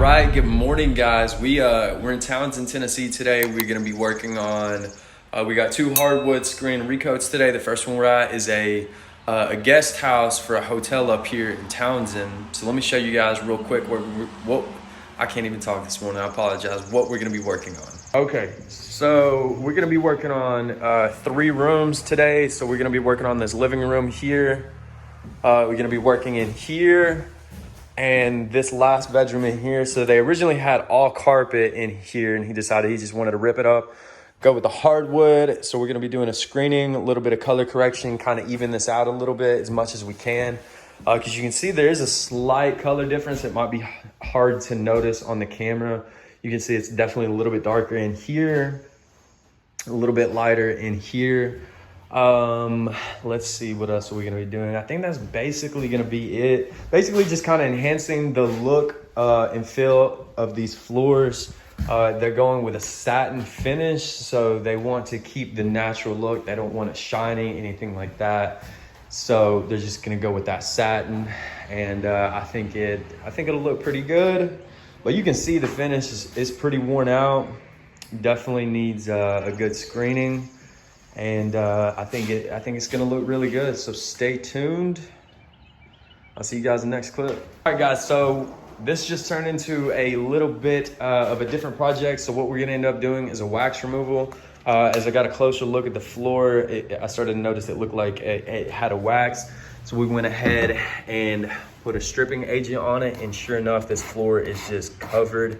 right, good morning, guys. We're in Townsend, Tennessee today. We're gonna be working on. We got 2 hardwood screen recoats today. The first one we're at is a guest house for a hotel up here in Townsend. So let me show you guys real quick what I can't even talk this morning. I apologize. What we're gonna be working on. Okay, so we're gonna be working on 3 rooms today. So we're gonna be working on this living room here. We're gonna be working in here. And this last bedroom in here. So they originally had all carpet in here and he decided he just wanted to rip it up, go with the hardwood. So we're gonna be doing a screening, a little bit of color correction, kind of even this out a little bit as much as we can. Because you can see there is a slight color difference. It might be hard to notice on the camera. You can see it's definitely a little bit darker in here, a little bit lighter in here. Let's see, what else are we gonna be doing? I think that's basically gonna be it. Basically just kind of enhancing the look and feel of these floors. They're going with a satin finish, so they want to keep the natural look. They don't want it shiny, anything like that. So they're just gonna go with that satin, and I think it'll look pretty good. But you can see the finish is pretty worn out. Definitely needs a good screening. And I think it's gonna look really good. So stay tuned. I'll see you guys in the next clip. All right, guys. So this just turned into a little bit of a different project. So what we're gonna end up doing is a wax removal. As I got a closer look at the floor, I started to notice it looked like it had a wax. So we went ahead and put a stripping agent on it, and sure enough, this floor is just covered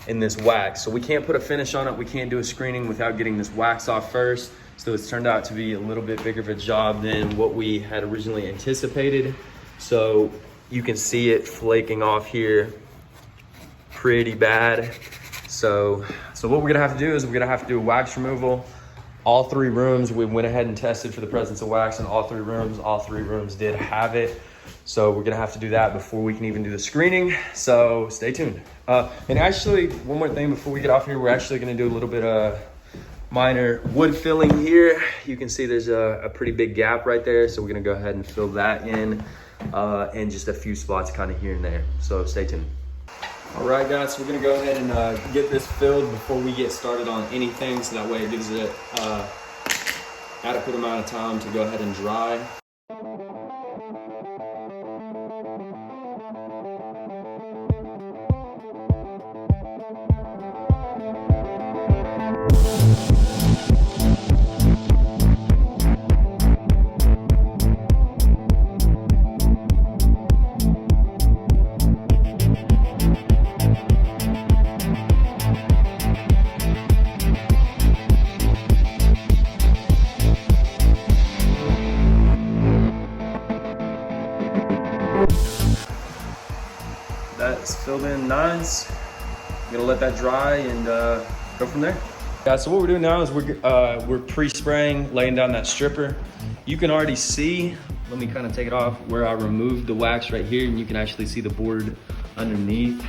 in this wax. So we can't put a finish on it. We can't do a screening without getting this wax off first. So it's turned out to be a little bit bigger of a job than what we had originally anticipated. So you can see it flaking off here pretty bad. So what we're gonna have to do is we're gonna have to do a wax removal. All 3 rooms, we went ahead and tested for the presence of wax in all 3 rooms did have it. So we're gonna have to do that before we can even do the screening. So stay tuned. And actually, one more thing before we get off here, we're actually gonna do a little bit of minor wood filling here. You can see there's a pretty big gap right there. So we're gonna go ahead and fill that in and just a few spots kind of here and there. So stay tuned. All right, guys, so we're gonna go ahead and get this filled before we get started on anything. So that way it gives it adequate amount of time to go ahead and dry. That's filled in nice. I'm gonna let that dry and go from there. Yeah, so what we're doing now is we're pre-spraying, laying down that stripper. You can already see, let me kind of take it off, where I removed the wax right here, and you can actually see the board underneath.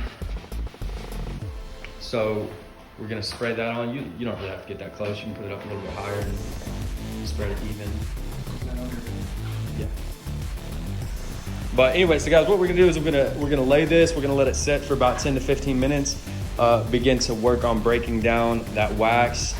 So we're gonna spray that on. You don't really have to get that close. You can put it up a little bit higher and spread it even. Yeah. But anyway, so guys, what we're gonna do is we're gonna lay this. We're gonna let it set for about 10 to 15 minutes. Begin to work on breaking down that wax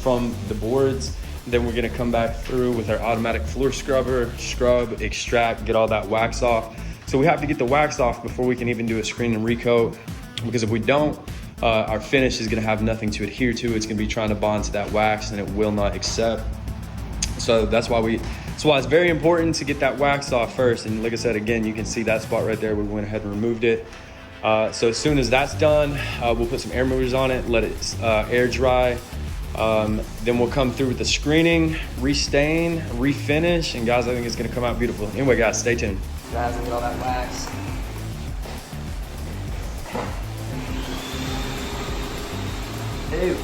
from the boards. Then we're gonna come back through with our automatic floor scrubber, scrub, extract, get all that wax off. So we have to get the wax off before we can even do a screen and recoat, because if we don't, our finish is gonna have nothing to adhere to. It's gonna be trying to bond to that wax and it will not accept. So that's why it's very important to get that wax off first. And like I said, again, you can see that spot right there. We went ahead and removed it. So as soon as that's done, we'll put some air movers on it, let it air dry. Then we'll come through with the screening, restain, refinish, and guys, I think it's gonna come out beautiful. Anyway, guys, stay tuned. Guys, look at all that wax. Ew.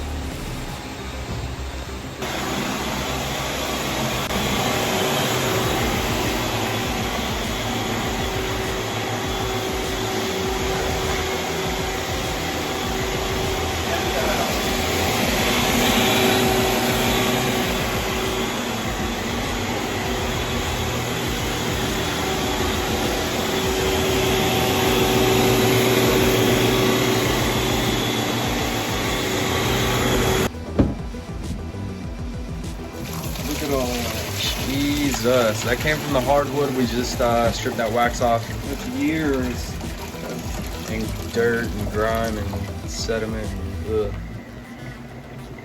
Look at all the wax. Jesus, that came from the hardwood. We just stripped that wax off. With years. And dirt and grime and sediment. And,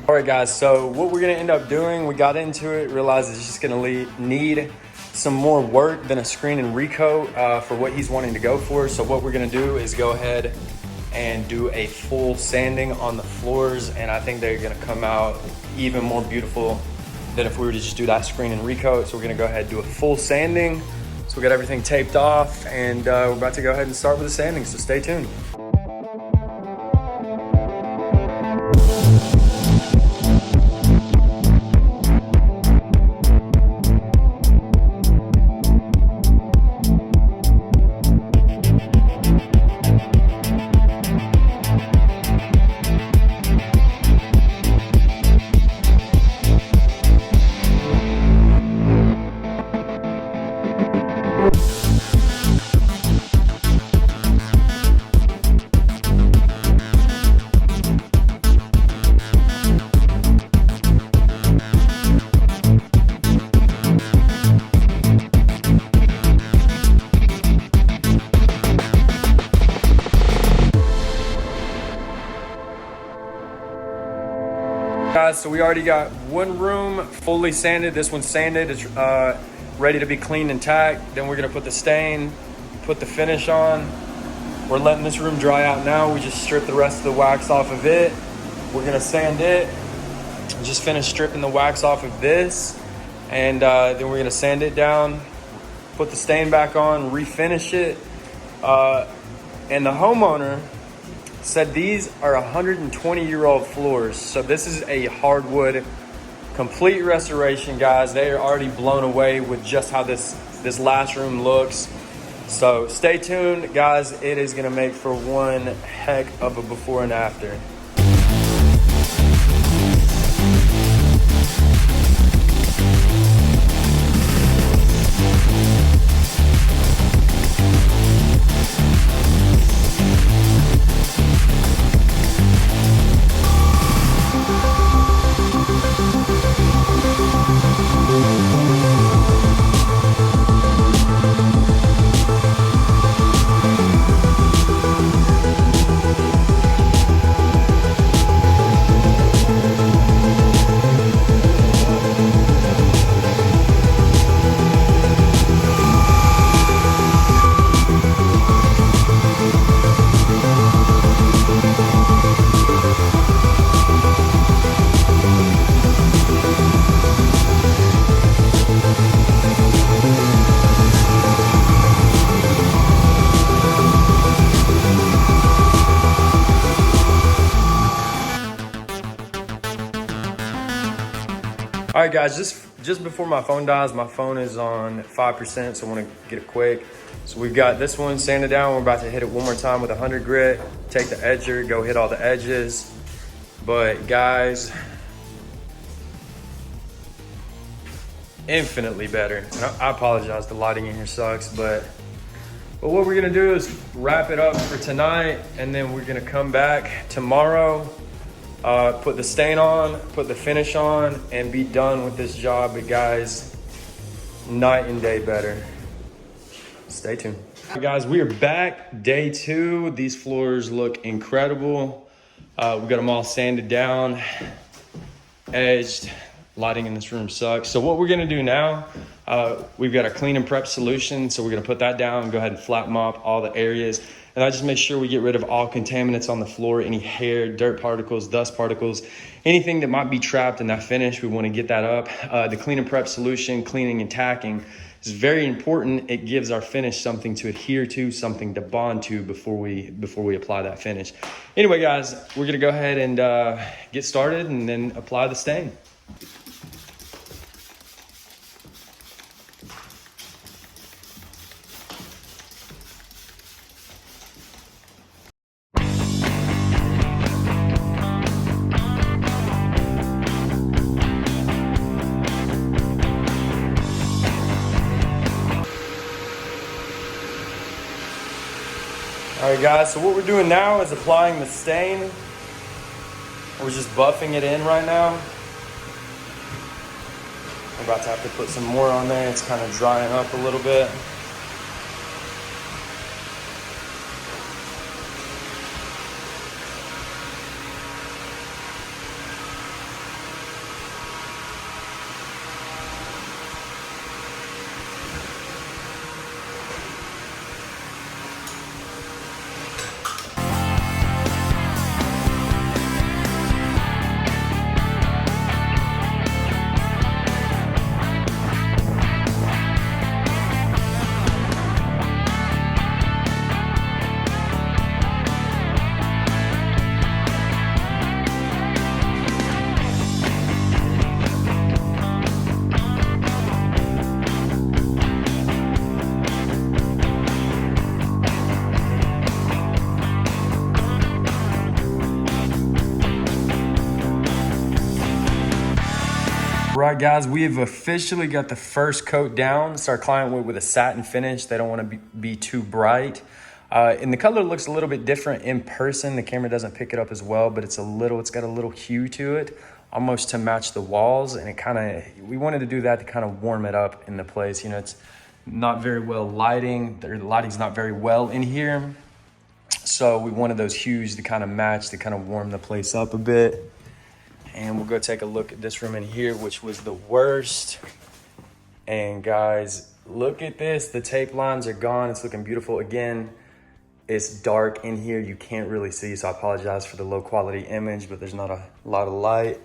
all right, guys. So what we're gonna end up doing, we got into it, realized it's just gonna need some more work than a screen and recoat for what he's wanting to go for. So what we're gonna do is go ahead and do a full sanding on the floors, and I think they're gonna come out even more beautiful than if we were to just do that screen and recoat. So we're gonna go ahead and do a full sanding. So we got everything taped off, and we're about to go ahead and start with the sanding, so stay tuned. Guys, so we already got one room fully sanded. This one's sanded, it's ready to be cleaned and tacked. Then we're gonna put the stain, put the finish on. We're letting this room dry out now. We just stripped the rest of the wax off of it. We're gonna sand it. Just finished stripping the wax off of this. And then we're gonna sand it down, put the stain back on, refinish it. And the homeowner said these are 120-year-old floors. So this is a hardwood complete restoration, guys. They are already blown away with just how this last room looks. So stay tuned, guys. It is gonna make for one heck of a before and after. All right, guys, just before my phone dies, my phone is on 5%, so I want to get it quick. So we've got this one sanded down. We're about to hit it one more time with a 100 grit. Take the edger, go hit all the edges. But guys, infinitely better. And I apologize, the lighting in here sucks, but what we're gonna do is wrap it up for tonight, and then we're gonna come back tomorrow, put the stain on, put the finish on, and be done with this job. But guys, night and day better. Stay tuned. All right, guys, we are back, day 2. These floors look incredible. We got them all sanded down, edged. Lighting in this room sucks. So what we're gonna do now, we've got a clean and prep solution. So we're gonna put that down and go ahead and flat mop all the areas. And I just make sure we get rid of all contaminants on the floor, any hair, dirt particles, dust particles, anything that might be trapped in that finish. We wanna get that up. The clean and prep solution, cleaning and tacking, is very important. It gives our finish something to adhere to, something to bond to before we apply that finish. Anyway, guys, we're gonna go ahead and get started and then apply the stain. All right, guys, so what we're doing now is applying the stain. We're just buffing it in right now. We're about to have to put some more on there. It's kind of drying up a little bit. Right, guys, we have officially got the first coat down. So our client went with a satin finish. They don't want to be too bright. And the color looks a little bit different in person. The camera doesn't pick it up as well, but it's got a little hue to it, almost to match the walls. And we wanted to do that to kind of warm it up in the place. You know, it's not very well lighting. The lighting's not very well in here. So we wanted those hues to kind of match, to kind of warm the place up a bit. And we'll go take a look at this room in here, which was the worst. And guys, look at this. The tape lines are gone. It's looking beautiful. Again, it's dark in here. You can't really see, so I apologize for the low quality image, but there's not a lot of light.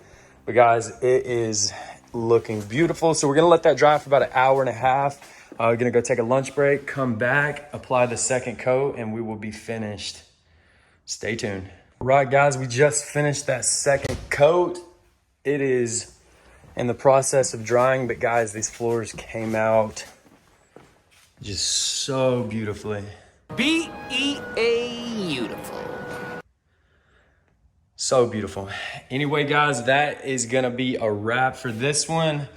But guys, it is looking beautiful. So we're gonna let that dry for about an hour and a half. We're gonna go take a lunch break, come back, apply the second coat, and we will be finished. Stay tuned. Right, guys, we just finished that second coat. It is in the process of drying, but guys, these floors came out just so beautifully. Beautiful. So beautiful. Anyway, guys, that is gonna be a wrap for this one.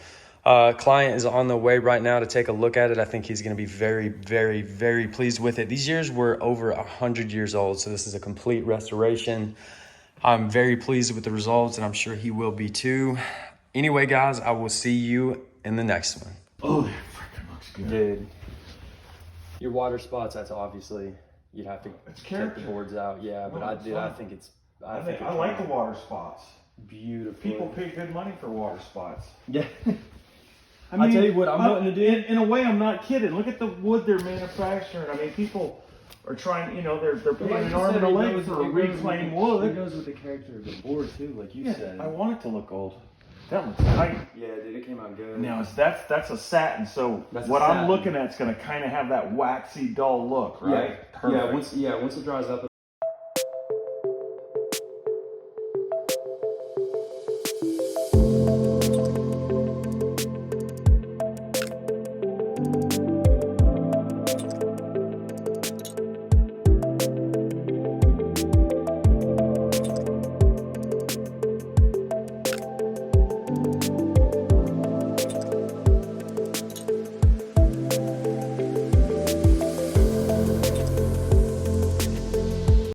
Client is on the way right now to take a look at it. I think he's gonna be very, very, very pleased with it. These years were over 100 years old, so this is a complete restoration. I'm very pleased with the results, and I'm sure he will be too. Anyway, guys, I will see you in the next one. Oh, that freaking looks good. Dude, your water spots, that's obviously, you'd have to It's take the character. boards out. Yeah, but No, I it's did. fine. I think it's, I think like the water spots. beautiful. People pay good money for water spots. Yeah. I mean, tell you what, I'm wanting to do. In a way, I'm not kidding. Look at the wood they're manufacturing. I mean, people are trying, you know, they're paying an arm and a leg for reclaimed wood. It goes with the character of the board too, like you said. I want it to look old. That looks tight. Yeah, dude, it came out good. Now, that's a satin, so That's a what I'm satin. looking at is going to kind of have that waxy, dull look, right? Yeah, once it dries up,